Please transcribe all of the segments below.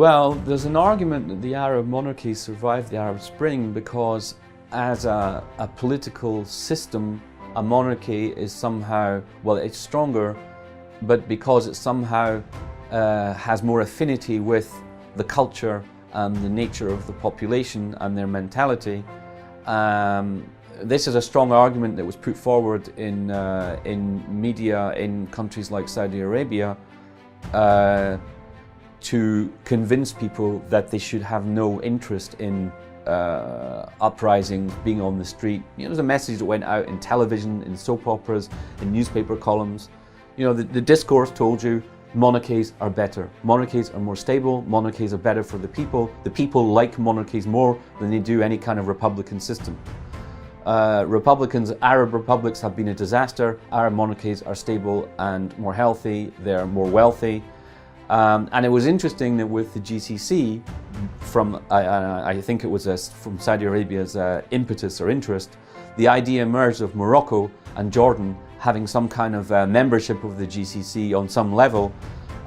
Well, there's an argument that the Arab monarchies survived the Arab Spring because as a political system, a monarchy is somehow, well, it's stronger, but because it somehow has more affinity with the culture and the nature of the population and their mentality. This is a strong argument that was put forward in media in countries like Saudi Arabia to convince people that they should have no interest in uprisings, being on the street. You know, there's a message that went out in television, in soap operas, in newspaper columns. You know, the discourse told you monarchies are better. Monarchies are more stable. Monarchies are better for the people. The people like monarchies more than they do any kind of republican system. Arab republics have been a disaster. Arab monarchies are stable and more healthy. They're more wealthy. And it was interesting that with the GCC, from I think it was from Saudi Arabia's impetus or interest, the idea emerged of Morocco and Jordan having some kind of membership of the GCC on some level,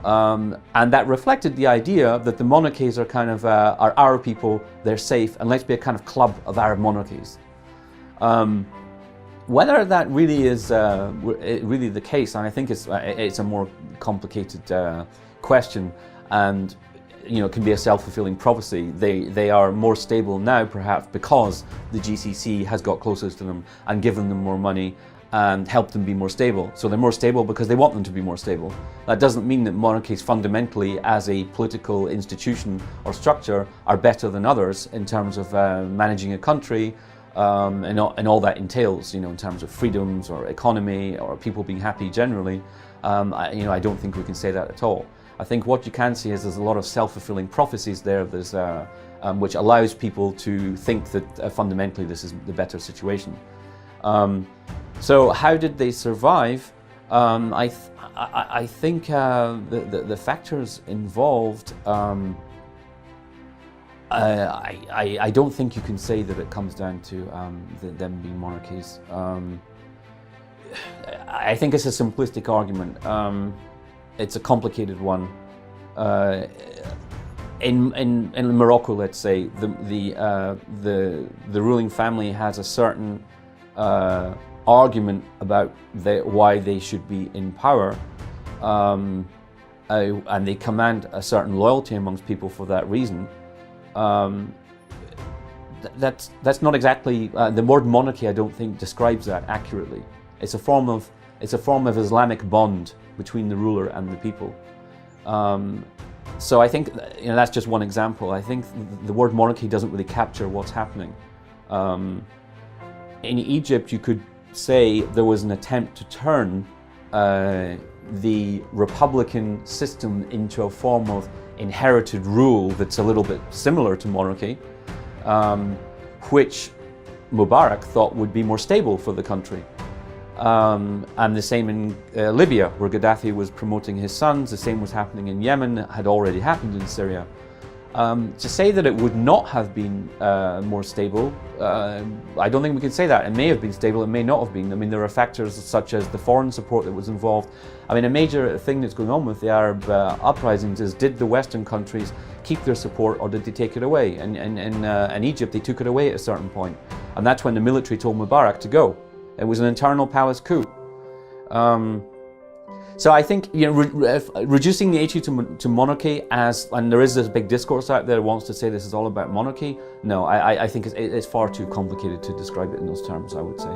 and that reflected the idea that the monarchies are kind of are our people, they're safe, and let's be a kind of club of Arab monarchies. Whether that really is really the case, and I think it's a more complicated question, and you know, it can be a self-fulfilling prophecy. They are more stable now, perhaps because the GCC has got closest to them and given them more money and helped them be more stable. So they're more stable because they want them to be more stable. That doesn't mean that monarchies fundamentally as a political institution or structure are better than others in terms of managing a country and all that entails, you know, in terms of freedoms or economy or people being happy generally. I don't think we can say that at all. I think what you can see is there's a lot of self-fulfilling prophecies there. There's which allows people to think that fundamentally this is the better situation. So how did they survive? I think the factors involved. I don't think you can say that it comes down to them being monarchies. I think it's a simplistic argument. It's a complicated one. In Morocco, let's say, the ruling family has a certain argument about why they should be in power, and they command a certain loyalty amongst people for that reason. That's not exactly the word monarchy. I don't think describes that accurately. It's a form of Islamic bond between the ruler and the people. So I think, you know, that's just one example. I think the word monarchy doesn't really capture what's happening. In Egypt, you could say there was an attempt to turn the republican system into a form of inherited rule that's a little bit similar to monarchy, which Mubarak thought would be more stable for the country. And the same in Libya, where Gaddafi was promoting his sons. The same was happening in Yemen, had already happened in Syria. To say that it would not have been more stable, I don't think we can say that. It may have been stable, it may not have been. I mean, there are factors such as the foreign support that was involved. I mean, a major thing that's going on with the Arab uprisings is, did the Western countries keep their support or did they take it away? And in Egypt, they took it away at a certain point. And that's when the military told Mubarak to go. It was an internal palace coup. So I think, you know, reducing the issue to monarchy and there is this big discourse out there that wants to say this is all about monarchy. No, I think it's far too complicated to describe it in those terms, I would say.